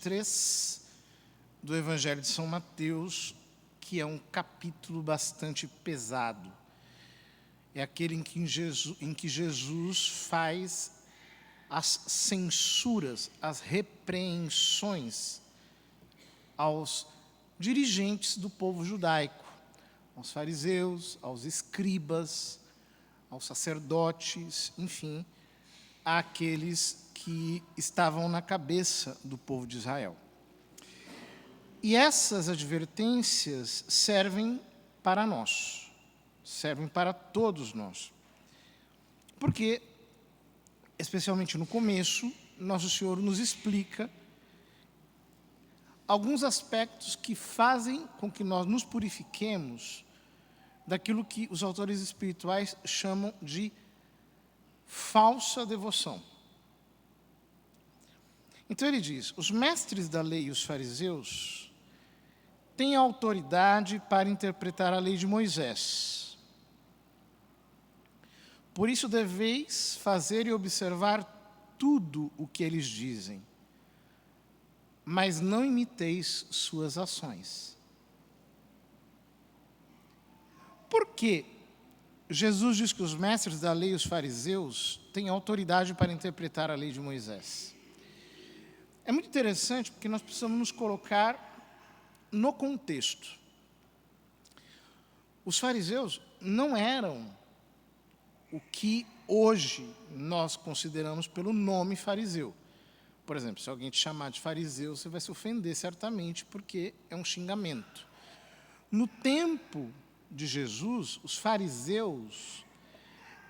3 do Evangelho de São Mateus, que é um capítulo bastante pesado. É aquele em que Jesus faz as censuras, as repreensões aos dirigentes do povo judaico, aos fariseus, aos escribas, aos sacerdotes, enfim, àqueles que estavam na cabeça do povo de Israel. E essas advertências servem para nós, servem para todos nós. Porque, especialmente no começo, Nosso Senhor nos explica alguns aspectos que fazem com que nós nos purifiquemos daquilo que os autores espirituais chamam de falsa devoção. Então ele diz: os mestres da lei e os fariseus têm autoridade para interpretar a lei de Moisés. Por isso deveis fazer e observar tudo o que eles dizem, mas não imiteis suas ações. Por que Jesus diz que os mestres da lei e os fariseus têm autoridade para interpretar a lei de Moisés? É muito interessante porque nós precisamos nos colocar no contexto. Os fariseus não eram o que hoje nós consideramos pelo nome fariseu. Por exemplo, se alguém te chamar de fariseu, você vai se ofender certamente, porque é um xingamento. No tempo de Jesus, os fariseus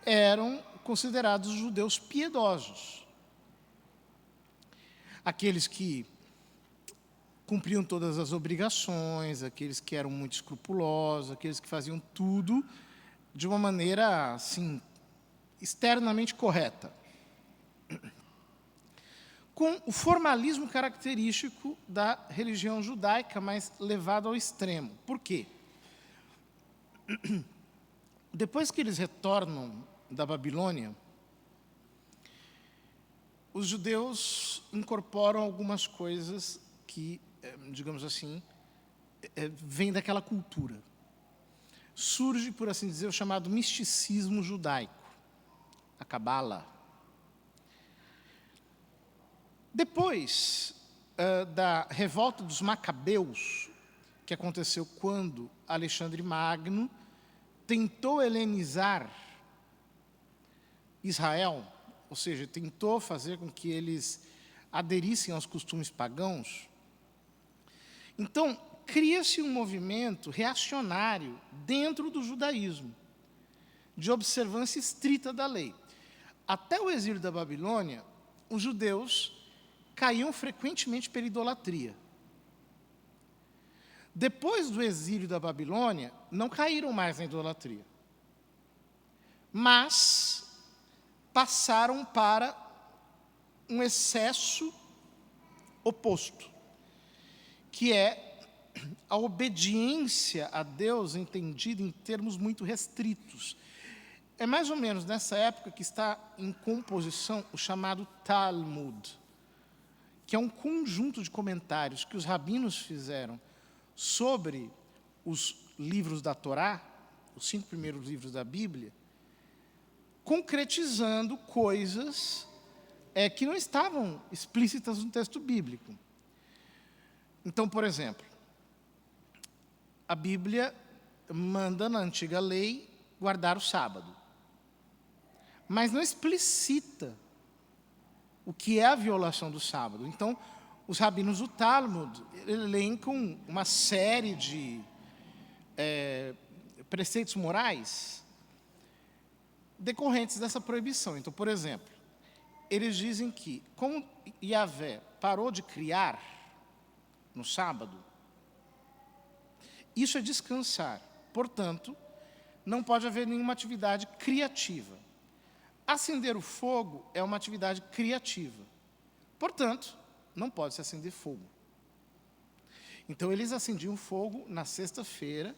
eram considerados judeus piedosos. Aqueles que cumpriam todas as obrigações, aqueles que eram muito escrupulosos, aqueles que faziam tudo de uma maneira, assim, externamente correta. Com o formalismo característico da religião judaica, mas levado ao extremo. Por quê? Depois que eles retornam da Babilônia, os judeus incorporam algumas coisas que, digamos assim, vêm daquela cultura. Surge, por assim dizer, o chamado misticismo judaico, a Cabala. Depois da revolta dos Macabeus, que aconteceu quando Alexandre Magno tentou helenizar Israel, ou seja, tentou fazer com que eles aderissem aos costumes pagãos. Então, cria-se um movimento reacionário dentro do judaísmo, de observância estrita da lei. Até o exílio da Babilônia, os judeus caíam frequentemente pela idolatria. Depois do exílio da Babilônia, não caíram mais na idolatria, mas passaram para um excesso oposto, que é a obediência a Deus entendida em termos muito restritos. É mais ou menos nessa época que está em composição o chamado Talmud, que é um conjunto de comentários que os rabinos fizeram sobre os livros da Torá, os 5 primeiros livros da Bíblia, concretizando coisas que não estavam explícitas no texto bíblico. Então, por exemplo, a Bíblia manda na antiga lei guardar o sábado, mas não explicita o que é a violação do sábado. Então, os rabinos do Talmud elencam uma série de preceitos morais decorrentes dessa proibição. Então, por exemplo, eles dizem que, como Yahvé parou de criar no sábado, isso é descansar. Portanto, não pode haver nenhuma atividade criativa. Acender o fogo é uma atividade criativa. Portanto, não pode se acender fogo. Então, eles acendiam fogo na sexta-feira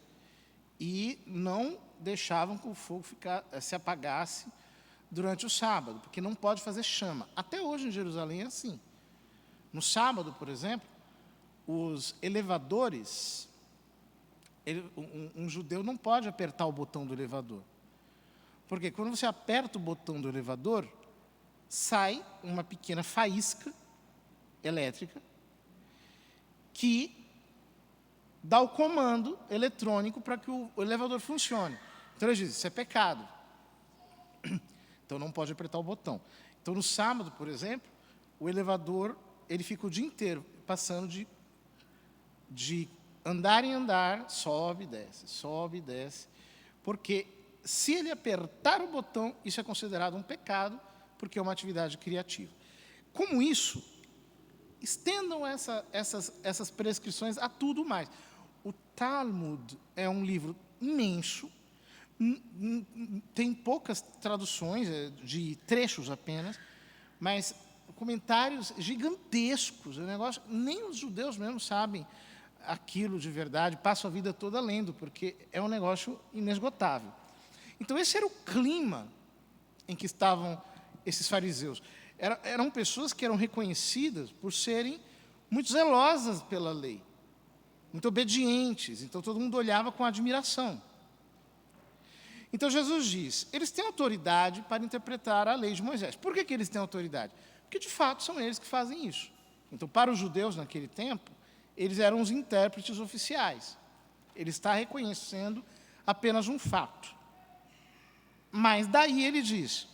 e não deixavam que o fogo se apagasse durante o sábado, porque não pode fazer chama. Até hoje em Jerusalém é assim. No sábado, por exemplo, os elevadores, um judeu não pode apertar o botão do elevador. Porque quando você aperta o botão do elevador, sai uma pequena faísca elétrica que dá o comando eletrônico para que o elevador funcione. Então, ele diz, isso é pecado. Então, não pode apertar o botão. Então, no sábado, por exemplo, o elevador ele fica o dia inteiro passando de andar em andar, sobe e desce, porque se ele apertar o botão, isso é considerado um pecado, porque é uma atividade criativa. Como isso, estendam essas prescrições a tudo mais. O Talmud é um livro imenso, tem poucas traduções, de trechos apenas, mas comentários gigantescos. O negócio, nem os judeus mesmo sabem aquilo de verdade, passam a vida toda lendo, porque é um negócio inesgotável. Então, esse era o clima em que estavam esses fariseus. Eram pessoas que eram reconhecidas por serem muito zelosas pela lei, muito obedientes. Então, todo mundo olhava com admiração. Então, Jesus diz, eles têm autoridade para interpretar a lei de Moisés. Por que eles têm autoridade? Porque, de fato, são eles que fazem isso. Então, para os judeus, naquele tempo, eles eram os intérpretes oficiais. Ele está reconhecendo apenas um fato. Mas daí ele diz,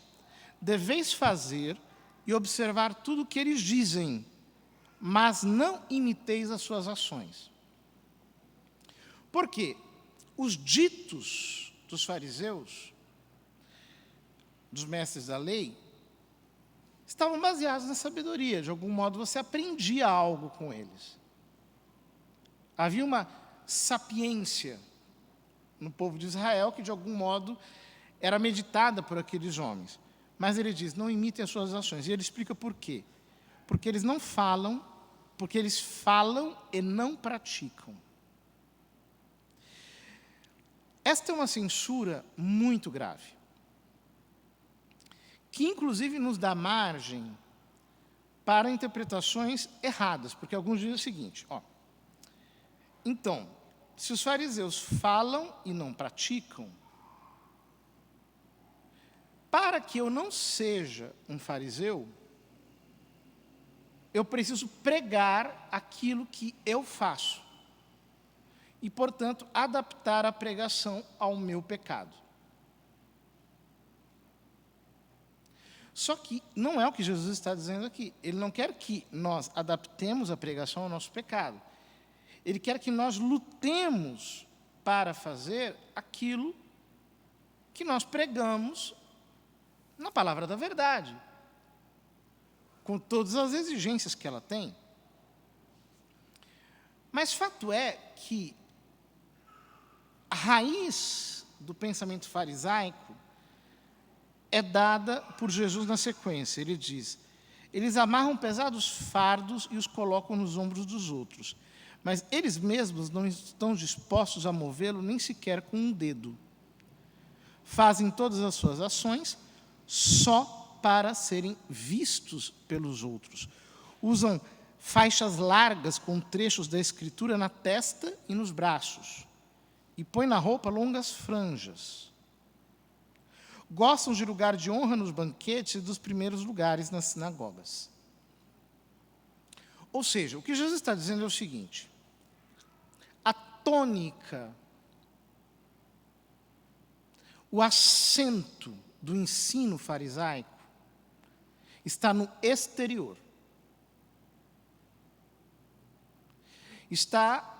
deveis fazer e observar tudo o que eles dizem, mas não imiteis as suas ações. Por quê? Os ditos dos fariseus, dos mestres da lei, estavam baseados na sabedoria. De algum modo, você aprendia algo com eles. Havia uma sapiência no povo de Israel que, de algum modo, era meditada por aqueles homens. Mas ele diz, não imitem as suas ações. E ele explica por quê. Porque eles não falam, porque eles falam e não praticam. Esta é uma censura muito grave, que inclusive nos dá margem para interpretações erradas, porque alguns dizem o seguinte, então, se os fariseus falam e não praticam, para que eu não seja um fariseu, eu preciso pregar aquilo que eu faço. E, portanto, adaptar a pregação ao meu pecado. Só que não é o que Jesus está dizendo aqui. Ele não quer que nós adaptemos a pregação ao nosso pecado. Ele quer que nós lutemos para fazer aquilo que nós pregamos na palavra da verdade, com todas as exigências que ela tem. Mas fato é que a raiz do pensamento farisaico é dada por Jesus na sequência. Ele diz, eles amarram pesados fardos e os colocam nos ombros dos outros, mas eles mesmos não estão dispostos a movê-lo nem sequer com um dedo. Fazem todas as suas ações só para serem vistos pelos outros. Usam faixas largas com trechos da Escritura na testa e nos braços. E põem na roupa longas franjas. Gostam de lugar de honra nos banquetes e dos primeiros lugares nas sinagogas. Ou seja, o que Jesus está dizendo é o seguinte, a tônica, o acento do ensino farisaico está no exterior. Está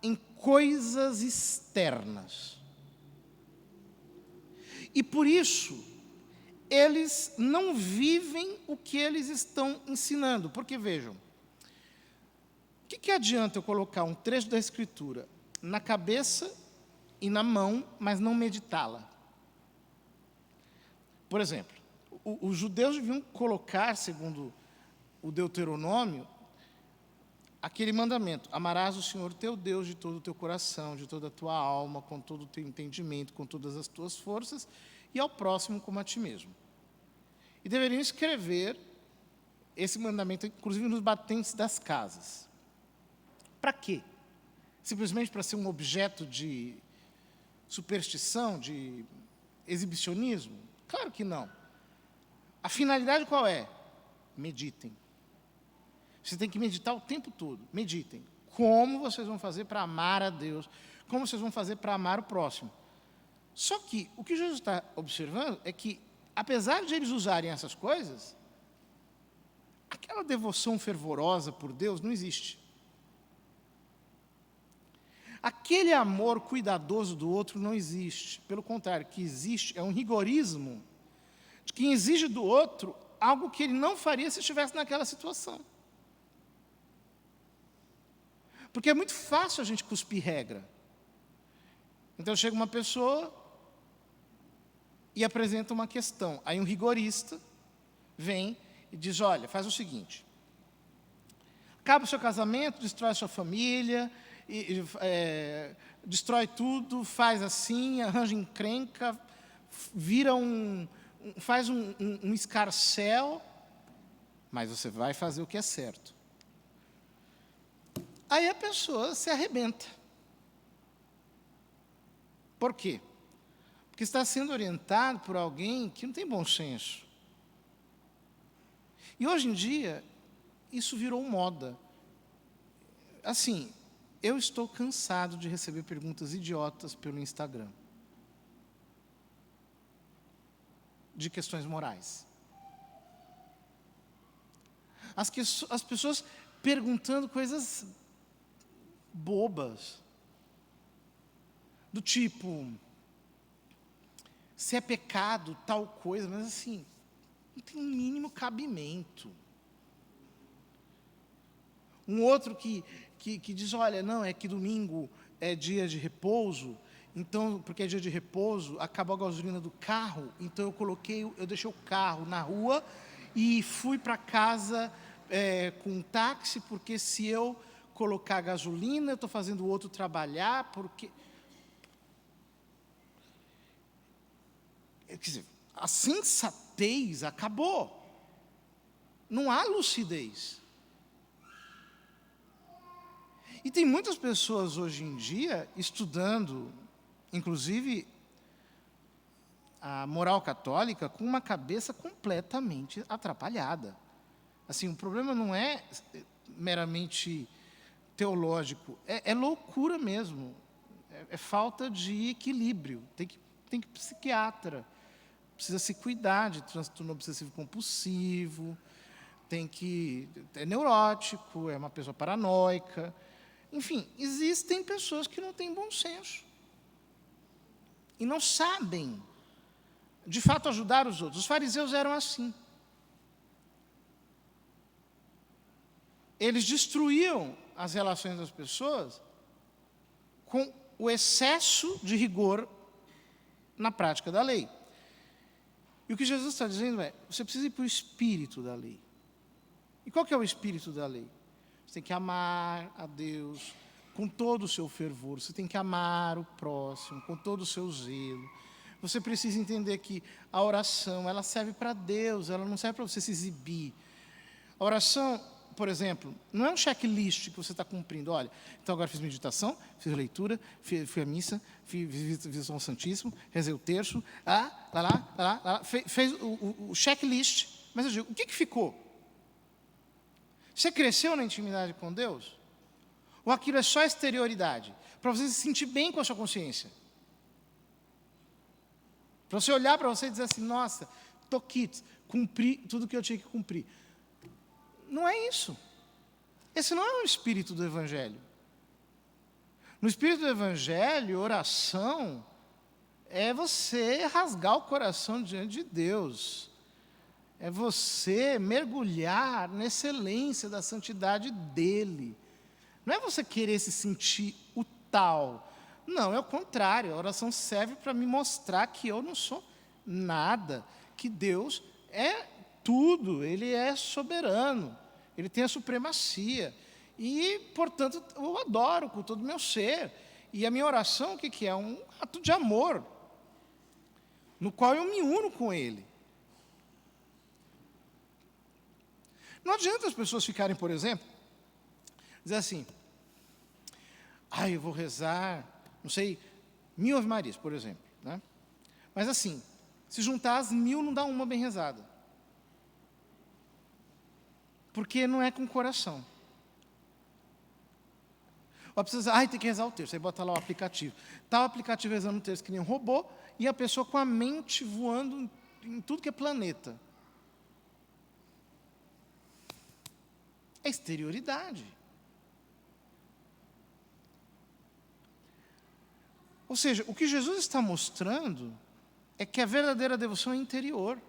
em coisas externas. E por isso, eles não vivem o que eles estão ensinando. Porque, vejam, o que adianta eu colocar um trecho da Escritura na cabeça e na mão, mas não meditá-la? Por exemplo, os judeus deviam colocar, segundo o Deuteronômio, aquele mandamento, amarás o Senhor teu Deus de todo o teu coração, de toda a tua alma, com todo o teu entendimento, com todas as tuas forças, e ao próximo como a ti mesmo. E deveriam escrever esse mandamento, inclusive nos batentes das casas. Para quê? Simplesmente para ser um objeto de superstição, de exibicionismo? Claro que não. A finalidade qual é? Meditem. Você tem que meditar o tempo todo. Meditem. Como vocês vão fazer para amar a Deus? Como vocês vão fazer para amar o próximo? Só que o que Jesus está observando é que, apesar de eles usarem essas coisas, aquela devoção fervorosa por Deus não existe. Aquele amor cuidadoso do outro não existe. Pelo contrário, o que existe é um rigorismo de quem exige do outro algo que ele não faria se estivesse naquela situação. Porque é muito fácil a gente cuspir regra. Então chega uma pessoa e apresenta uma questão. Aí um rigorista vem e diz, olha, faz o seguinte, acaba o seu casamento, destrói a sua família, destrói tudo, faz assim, arranja encrenca, vira faz um escarcéu, mas você vai fazer o que é certo. Aí a pessoa se arrebenta. Por quê? Porque está sendo orientado por alguém que não tem bom senso. E hoje em dia, isso virou moda. Assim, eu estou cansado de receber perguntas idiotas pelo Instagram. De questões morais. As pessoas perguntando coisas bobas. Do tipo, se é pecado tal coisa, mas assim, não tem um mínimo cabimento. Um outro que diz, olha, não, é que domingo é dia de repouso, então, porque é dia de repouso, acabou a gasolina do carro, então eu deixei o carro na rua e fui para casa com um táxi, porque se eu colocar gasolina, eu estou fazendo o outro trabalhar, porque... Quer dizer, a sensatez acabou. Não há lucidez. E tem muitas pessoas hoje em dia estudando, inclusive, a moral católica com uma cabeça completamente atrapalhada. Assim, o problema não é meramente teológico, é loucura mesmo. É falta de equilíbrio. Tem que ir psiquiatra. Precisa se cuidar de transtorno obsessivo compulsivo, é neurótico, é uma pessoa paranoica. Enfim, existem pessoas que não têm bom senso. E não sabem, de fato, ajudar os outros. Os fariseus eram assim. Eles destruíam as relações das pessoas com o excesso de rigor na prática da lei. E o que Jesus está dizendo é, você precisa ir para o espírito da lei. E qual que é o espírito da lei? Você tem que amar a Deus com todo o seu fervor, você tem que amar o próximo com todo o seu zelo. Você precisa entender que a oração, ela serve para Deus, ela não serve para você se exibir. A oração, por exemplo, não é um checklist que você está cumprindo. Olha, então agora fiz meditação, fiz leitura, fui à missa, fiz visitação ao Santíssimo, rezei o terço, fez o checklist. Mas eu digo, o que ficou? Você cresceu na intimidade com Deus? Ou aquilo é só exterioridade? Para você se sentir bem com a sua consciência? Para você olhar para você e dizer assim, nossa, estou quites, cumpri tudo que eu tinha que cumprir. Não é isso. Esse não é o espírito do Evangelho. No espírito do Evangelho, oração é você rasgar o coração diante de Deus. É você mergulhar na excelência da santidade dEle. Não é você querer se sentir o tal. Não, é o contrário. A oração serve para me mostrar que eu não sou nada, que Deus é tudo, Ele é soberano, Ele tem a supremacia. E, portanto, eu adoro com todo o meu ser. E a minha oração, o que é? Um ato de amor, no qual eu me uno com Ele. Não adianta as pessoas ficarem, por exemplo, dizer assim, eu vou rezar, não sei, 1000 Ave Marias, por exemplo, né? Mas assim, se juntar as 1000 não dá uma bem rezada. Porque não é com o coração. Ou precisa, tem que rezar o terço, aí bota lá o aplicativo. Está o aplicativo rezando o terço que nem um robô, e a pessoa com a mente voando em tudo que é planeta. É exterioridade. Ou seja, o que Jesus está mostrando é que a verdadeira devoção é interior.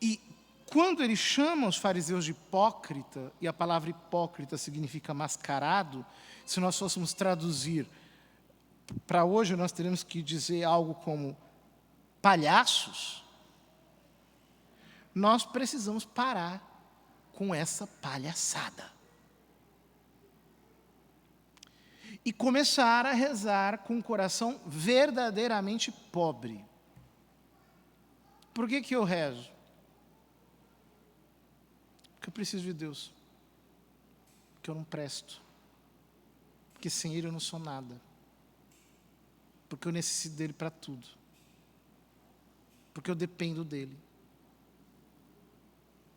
E quando ele chama os fariseus de hipócrita, e a palavra hipócrita significa mascarado, se nós fôssemos traduzir para hoje, nós teríamos que dizer algo como palhaços, nós precisamos parar com essa palhaçada. E começar a rezar com o coração verdadeiramente pobre. Por que eu rezo? Porque eu preciso de Deus. Porque eu não presto. Porque sem Ele eu não sou nada. Porque eu necessito dEle para tudo. Porque eu dependo dEle.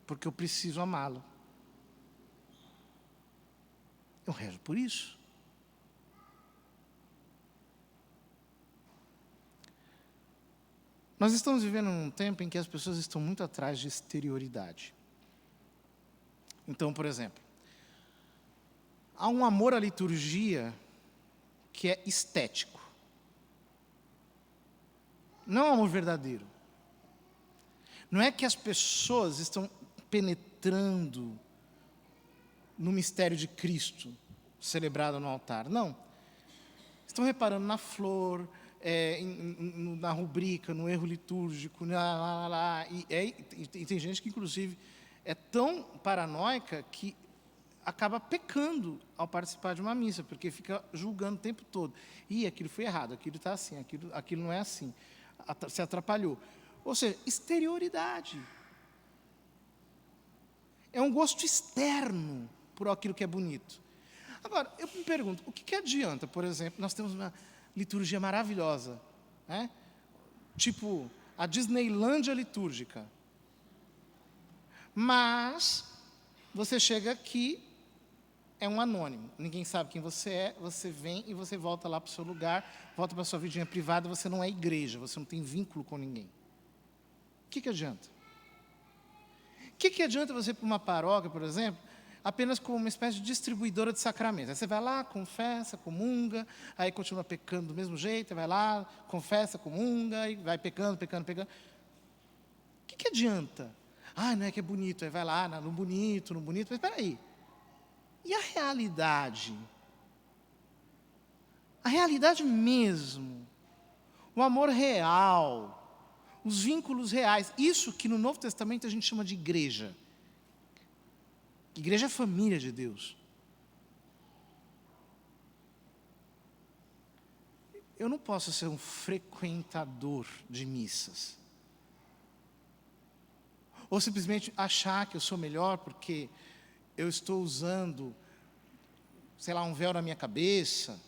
Porque eu preciso amá-lo. Eu rezo por isso. Nós estamos vivendo num tempo em que as pessoas estão muito atrás de exterioridade. Então, por exemplo, há um amor à liturgia que é estético. Não é um amor verdadeiro. Não é que as pessoas estão penetrando no mistério de Cristo, celebrado no altar. Não. Estão reparando na flor, na rubrica, no erro litúrgico, e tem gente que, inclusive, é tão paranoica que acaba pecando ao participar de uma missa, porque fica julgando o tempo todo. Aquilo foi errado, aquilo está assim, aquilo não é assim, se atrapalhou. Ou seja, exterioridade. É um gosto externo por aquilo que é bonito. Agora, eu me pergunto, o que adianta, por exemplo, nós temos uma liturgia maravilhosa, né? Tipo a Disneylândia litúrgica. Mas você chega aqui, é um anônimo, ninguém sabe quem você é, você vem e você volta lá para o seu lugar, volta para a sua vidinha privada, você não é igreja, você não tem vínculo com ninguém. O que adianta? O que adianta você ir para uma paróquia, por exemplo, apenas como uma espécie de distribuidora de sacramentos? Aí você vai lá, confessa, comunga, aí continua pecando do mesmo jeito, vai lá, confessa, comunga, e vai pecando. O que adianta? Não é que é bonito, aí vai lá, no bonito, mas espera aí. E a realidade? A realidade mesmo, o amor real, os vínculos reais, isso que no Novo Testamento a gente chama de igreja. Igreja é a família de Deus. Eu não posso ser um frequentador de missas. Ou simplesmente achar que eu sou melhor porque eu estou usando, sei lá, um véu na minha cabeça,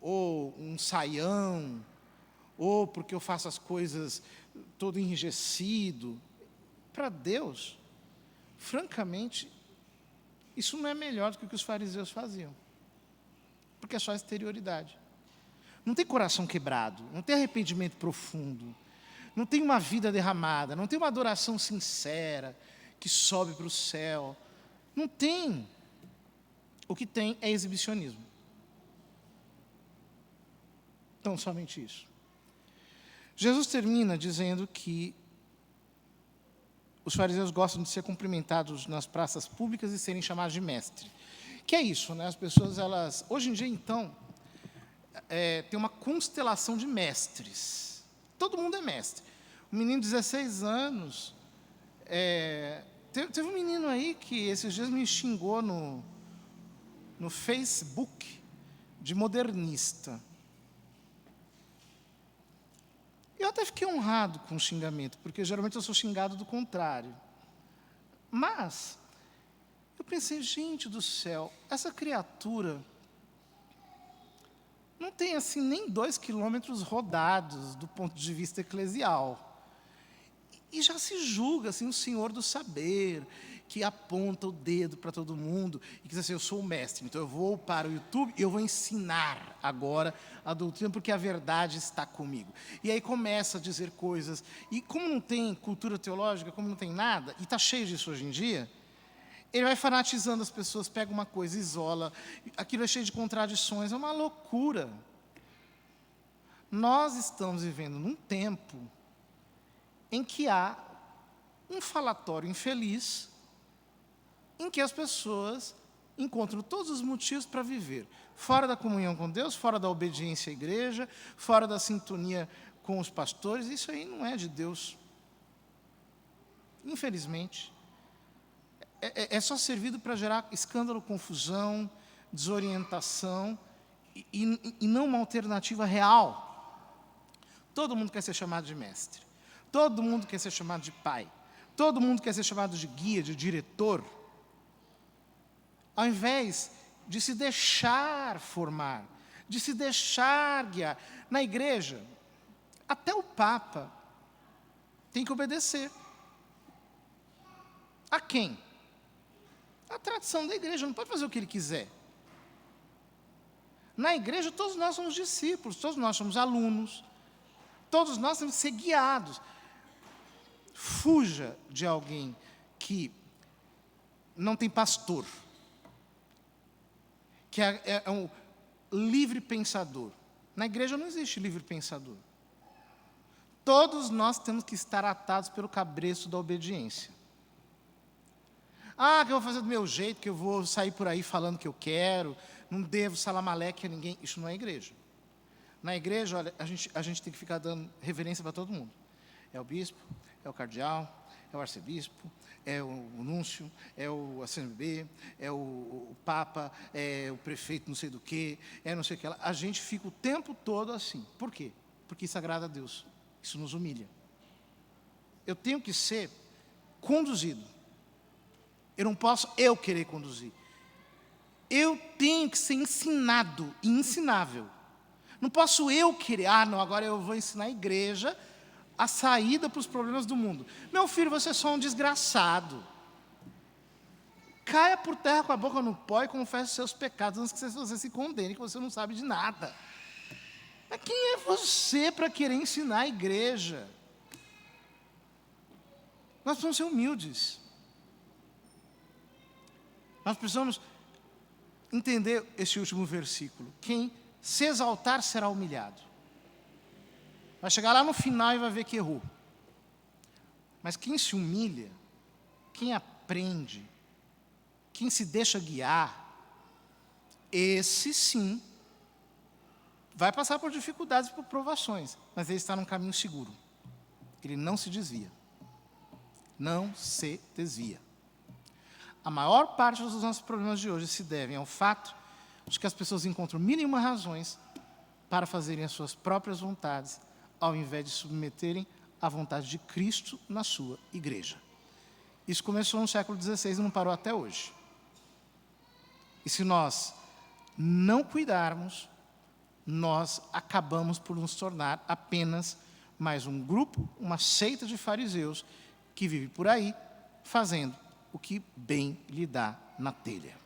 ou um saião, ou porque eu faço as coisas todo enrijecido. Para Deus, francamente, isso não é melhor do que o que os fariseus faziam. Porque é só exterioridade. Não tem coração quebrado, não tem arrependimento profundo, não tem uma vida derramada, não tem uma adoração sincera que sobe para o céu. Não tem. O que tem é exibicionismo. Então, somente isso. Jesus termina dizendo que os fariseus gostam de ser cumprimentados nas praças públicas e serem chamados de mestre. Que é isso, né? As pessoas, hoje em dia, então, tem uma constelação de mestres. Todo mundo é mestre. Um menino de 16 anos, teve um menino aí que esses dias me xingou no Facebook de modernista. Eu até fiquei honrado com o xingamento, porque geralmente eu sou xingado do contrário. Mas eu pensei, gente do céu, essa criatura não tem assim nem 2 quilômetros rodados do ponto de vista eclesial. E já se julga assim, o senhor do saber, que aponta o dedo para todo mundo e diz assim, eu sou o mestre, então eu vou para o YouTube e eu vou ensinar agora a doutrina, porque a verdade está comigo. E aí começa a dizer coisas, e como não tem cultura teológica, como não tem nada, e está cheio disso hoje em dia, ele vai fanatizando as pessoas, pega uma coisa, isola, aquilo é cheio de contradições, é uma loucura. Nós estamos vivendo num tempo em que há um falatório infeliz, em que as pessoas encontram todos os motivos para viver fora da comunhão com Deus, fora da obediência à igreja, fora da sintonia com os pastores. Isso aí não é de Deus. Infelizmente. É só servido para gerar escândalo, confusão, desorientação, e não uma alternativa real. Todo mundo quer ser chamado de mestre. Todo mundo quer ser chamado de pai. Todo mundo quer ser chamado de guia, de diretor. Ao invés de se deixar formar, de se deixar guiar. Na igreja, até o Papa tem que obedecer. A quem? A tradição da igreja, não pode fazer o que ele quiser. Na igreja, todos nós somos discípulos, todos nós somos alunos, todos nós temos que ser guiados. Fuja de alguém que não tem pastor, que é um livre pensador. Na igreja não existe livre pensador. Todos nós temos que estar atados pelo cabresto da obediência. Ah, que eu vou fazer do meu jeito, que eu vou sair por aí falando o que eu quero, não devo salamaleque a ninguém. Isso não é igreja. Na igreja, olha, a gente tem que ficar dando reverência para todo mundo. É o bispo, é o cardeal, é o arcebispo, é o núncio, é o ACMB, é o papa, é o prefeito não sei do quê, é não sei o que lá. A gente fica o tempo todo assim. Por quê? Porque isso agrada a Deus. Isso nos humilha. Eu tenho que ser conduzido. Eu não posso eu querer conduzir. Eu tenho que ser ensinado e ensinável. Não posso eu querer, não, agora eu vou ensinar a igreja a saída para os problemas do mundo. Meu filho, você é só um desgraçado. Caia por terra com a boca no pó e confesse os seus pecados antes que você se condene, que você não sabe de nada. Mas quem é você para querer ensinar a igreja? Nós precisamos ser humildes. Nós precisamos entender esse último versículo. Quem se exaltar será humilhado. Vai chegar lá no final e vai ver que errou. Mas quem se humilha, quem aprende, quem se deixa guiar, esse sim vai passar por dificuldades e por provações, mas ele está num caminho seguro. Ele não se desvia. Não se desvia. A maior parte dos nossos problemas de hoje se devem ao fato de que as pessoas encontram mínimas razões para fazerem as suas próprias vontades, ao invés de submeterem à vontade de Cristo na sua igreja. Isso começou no século XVI e não parou até hoje. E se nós não cuidarmos, nós acabamos por nos tornar apenas mais um grupo, uma seita de fariseus que vive por aí fazendo o que bem lhe dá na telha.